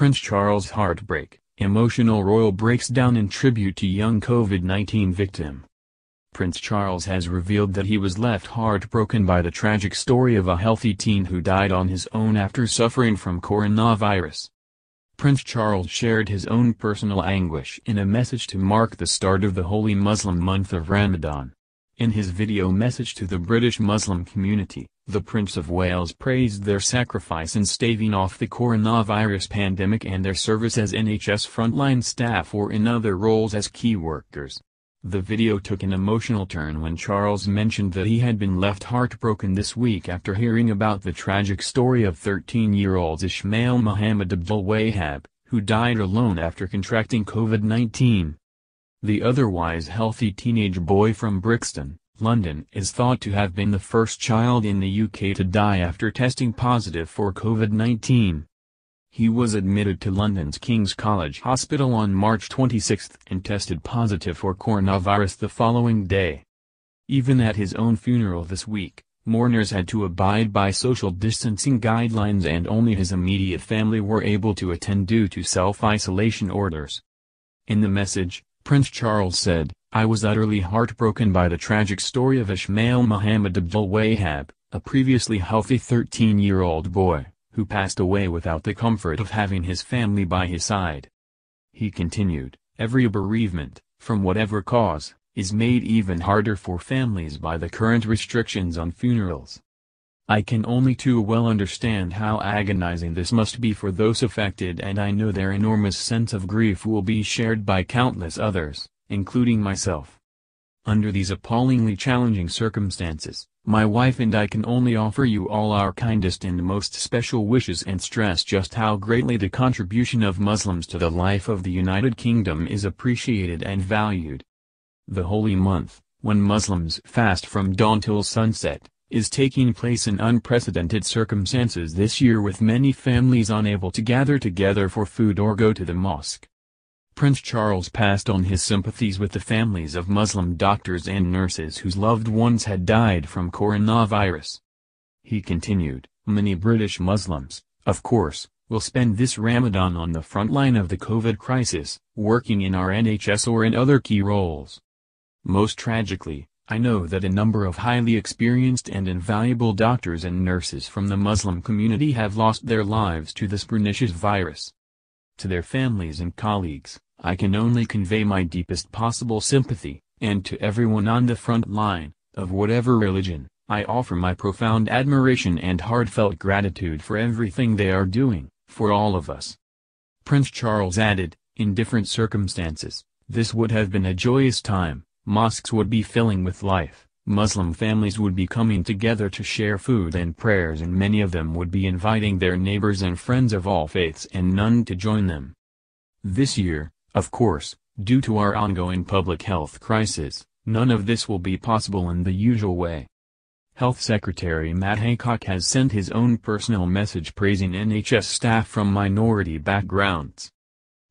Prince Charles' heartbreak, emotional royal breaks down in tribute to young COVID-19 victim. Prince Charles has revealed that he was left heartbroken by the tragic story of a healthy teen who died on his own after suffering from coronavirus. Prince Charles shared his own personal anguish in a message to mark the start of the holy Muslim month of Ramadan. In his video message to the British Muslim community, the Prince of Wales praised their sacrifice in staving off the coronavirus pandemic and their service as NHS frontline staff or in other roles as key workers. The video took an emotional turn when Charles mentioned that he had been left heartbroken this week after hearing about the tragic story of 13-year-old Ismail Mohammed Abdul Wahab, who died alone after contracting COVID-19. The otherwise healthy teenage boy from Brixton, London, is thought to have been the first child in the UK to die after testing positive for COVID-19. He was admitted to London's King's College Hospital on March 26 and tested positive for coronavirus the following day. Even at his own funeral this week, mourners had to abide by social distancing guidelines and only his immediate family were able to attend due to self-isolation orders. In the message, Prince Charles said, "I was utterly heartbroken by the tragic story of Ismail Mohammed Abdul Wahab, a previously healthy 13-year-old boy, who passed away without the comfort of having his family by his side." He continued, "Every bereavement, from whatever cause, is made even harder for families by the current restrictions on funerals. I can only too well understand how agonizing this must be for those affected, and I know their enormous sense of grief will be shared by countless others, including myself. Under these appallingly challenging circumstances, my wife and I can only offer you all our kindest and most special wishes and stress just how greatly the contribution of Muslims to the life of the United Kingdom is appreciated and valued. The holy month, when Muslims fast from dawn till sunset, is taking place in unprecedented circumstances this year, with many families unable to gather together for food or go to the mosque." Prince Charles passed on his sympathies with the families of Muslim doctors and nurses whose loved ones had died from coronavirus. He continued, "Many British Muslims, of course, will spend this Ramadan on the front line of the COVID crisis, working in our NHS or in other key roles. Most tragically, I know that a number of highly experienced and invaluable doctors and nurses from the Muslim community have lost their lives to this pernicious virus. To their families and colleagues, I can only convey my deepest possible sympathy, and to everyone on the front line, of whatever religion, I offer my profound admiration and heartfelt gratitude for everything they are doing, for all of us." Prince Charles added, "In different circumstances, this would have been a joyous time. Mosques would be filling with life, Muslim families would be coming together to share food and prayers, and many of them would be inviting their neighbors and friends of all faiths and none to join them. This year, of course, due to our ongoing public health crisis, none of this will be possible in the usual way." Health Secretary Matt Hancock has sent his own personal message praising NHS staff from minority backgrounds.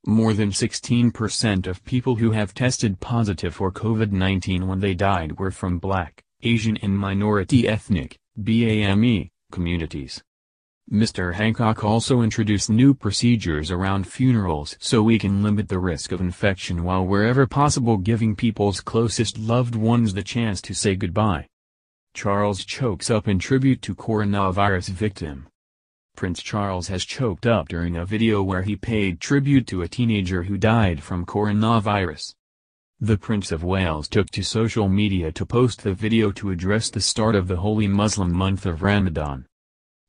More than 16% of people who have tested positive for COVID-19 when they died were from Black, Asian and minority ethnic, BAME, communities. Mr. Hancock also introduced new procedures around funerals so we can limit the risk of infection while wherever possible giving people's closest loved ones the chance to say goodbye. Charles chokes up in tribute to coronavirus victim. Prince Charles has choked up during a video where he paid tribute to a teenager who died from coronavirus. The Prince of Wales took to social media to post the video to address the start of the holy Muslim month of Ramadan.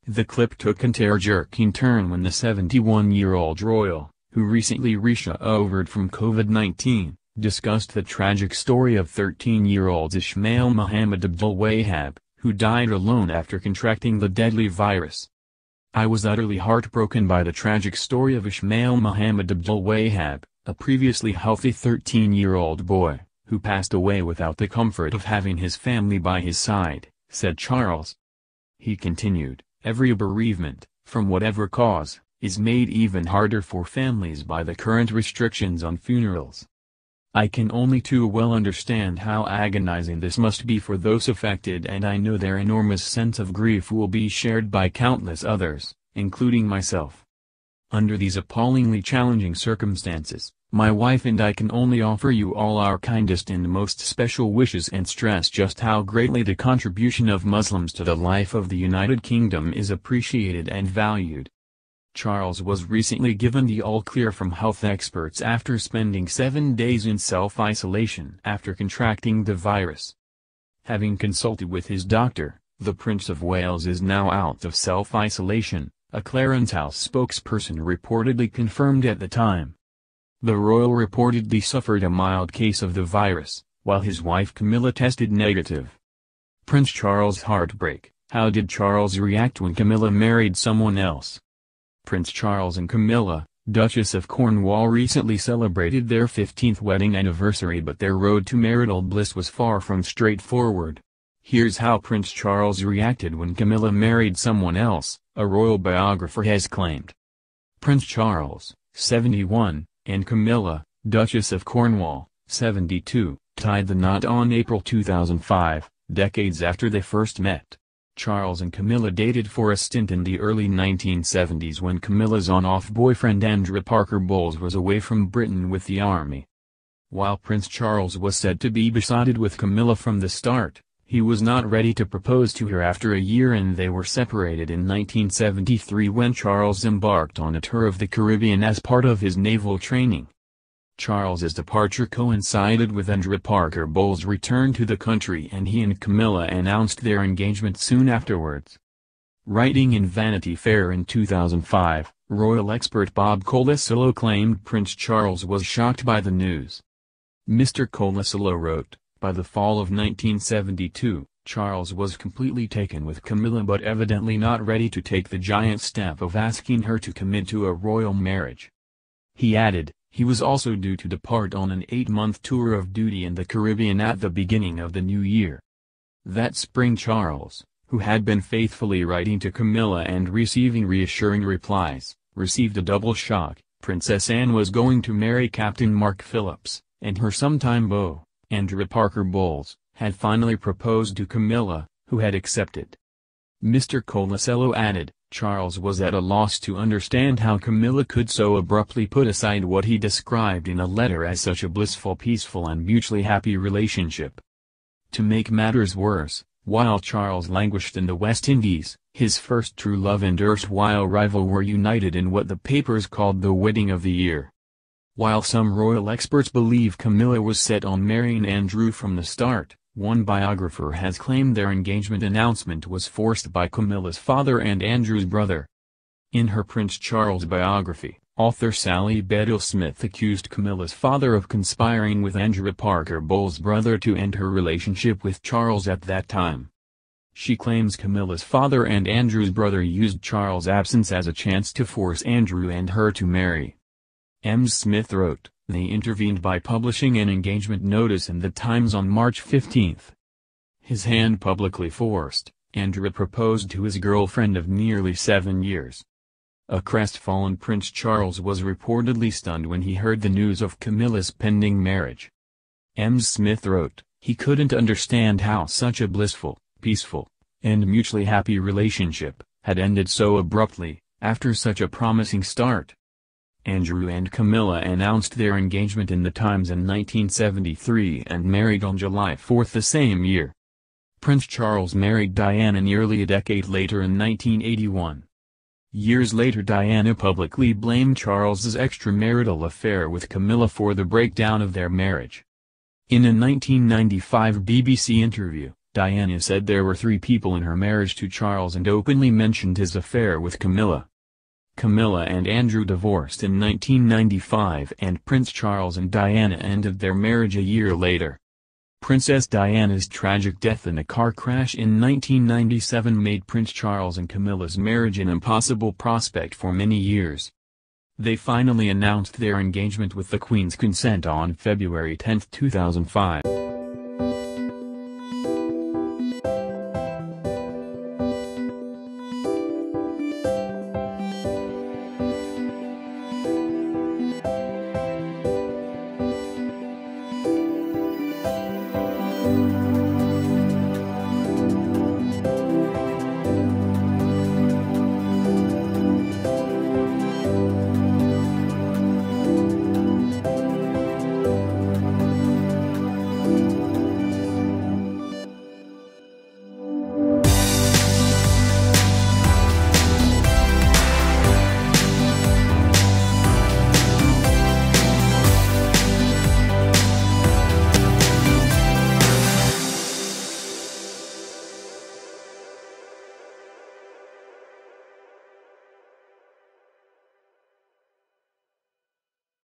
The clip took a tear-jerking turn when the 71-year-old royal, who recently recovered from COVID-19, discussed the tragic story of 13-year-old Ismail Mohammed Abdul Wahab, who died alone after contracting the deadly virus. "I was utterly heartbroken by the tragic story of Ismail Mohammed Abdul Wahab, a previously healthy 13-year-old boy, who passed away without the comfort of having his family by his side," said Charles. He continued, "Every bereavement, from whatever cause, is made even harder for families by the current restrictions on funerals. I can only too well understand how agonizing this must be for those affected, and I know their enormous sense of grief will be shared by countless others, including myself. Under these appallingly challenging circumstances, my wife and I can only offer you all our kindest and most special wishes and stress just how greatly the contribution of Muslims to the life of the United Kingdom is appreciated and valued. Charles was recently given the all-clear from health experts after spending 7 days in self-isolation after contracting the virus. Having consulted with his doctor, the Prince of Wales is now out of self-isolation, a Clarence House spokesperson reportedly confirmed at the time. The royal reportedly suffered a mild case of the virus, while his wife Camilla tested negative. Prince Charles' heartbreak. How did Charles react when Camilla married someone else? Prince Charles and Camilla, Duchess of Cornwall, recently celebrated their 15th wedding anniversary, but their road to marital bliss was far from straightforward. Here's how Prince Charles reacted when Camilla married someone else, a royal biographer has claimed. Prince Charles, 71, and Camilla, Duchess of Cornwall, 72, tied the knot on April 2005, decades after they first met. Charles and Camilla dated for a stint in the early 1970s when Camilla's on-off boyfriend Andrew Parker Bowles was away from Britain with the army. While Prince Charles was said to be besotted with Camilla from the start, he was not ready to propose to her after a year, and they were separated in 1973 when Charles embarked on a tour of the Caribbean as part of his naval training. Charles's departure coincided with Andrew Parker Bowles' return to the country, and he and Camilla announced their engagement soon afterwards. Writing in Vanity Fair in 2005, royal expert Bob Colasillo claimed Prince Charles was shocked by the news. Mr. Colasillo wrote, "By the fall of 1972, Charles was completely taken with Camilla, but evidently not ready to take the giant step of asking her to commit to a royal marriage." He added, he was also due to depart on an 8-month tour of duty in the Caribbean at the beginning of the new year. That spring Charles, who had been faithfully writing to Camilla and receiving reassuring replies, received a double shock. Princess Anne was going to marry Captain Mark Phillips, and her sometime beau, Andrew Parker Bowles, had finally proposed to Camilla, who had accepted. Mr. Colasillo added, Charles was at a loss to understand how Camilla could so abruptly put aside what he described in a letter as such a blissful, peaceful and mutually happy relationship. To make matters worse, while Charles languished in the West Indies, his first true love and erstwhile rival were united in what the papers called the wedding of the year. While some royal experts believe Camilla was set on marrying Andrew from the start, one biographer has claimed their engagement announcement was forced by Camilla's father and Andrew's brother. In her Prince Charles biography, author Sally Bedell-Smith accused Camilla's father of conspiring with Andrew Parker Bowles' brother to end her relationship with Charles at that time. She claims Camilla's father and Andrew's brother used Charles' absence as a chance to force Andrew and her to marry. Smith wrote, they intervened by publishing an engagement notice in the Times on March 15. His hand publicly forced, Andrew proposed to his girlfriend of nearly 7 years. A crestfallen Prince Charles was reportedly stunned when he heard the news of Camilla's pending marriage. Smith wrote, he couldn't understand how such a blissful, peaceful, and mutually happy relationship had ended so abruptly, after such a promising start. Andrew and Camilla announced their engagement in the Times in 1973 and married on July 4 the same year. Prince Charles married Diana nearly a decade later in 1981. Years later, Diana publicly blamed Charles's extramarital affair with Camilla for the breakdown of their marriage. In a 1995 BBC interview, Diana said there were 3 people in her marriage to Charles and openly mentioned his affair with Camilla. Camilla and Andrew divorced in 1995, and Prince Charles and Diana ended their marriage a year later. Princess Diana's tragic death in a car crash in 1997 made Prince Charles and Camilla's marriage an impossible prospect for many years. They finally announced their engagement with the Queen's consent on February 10, 2005.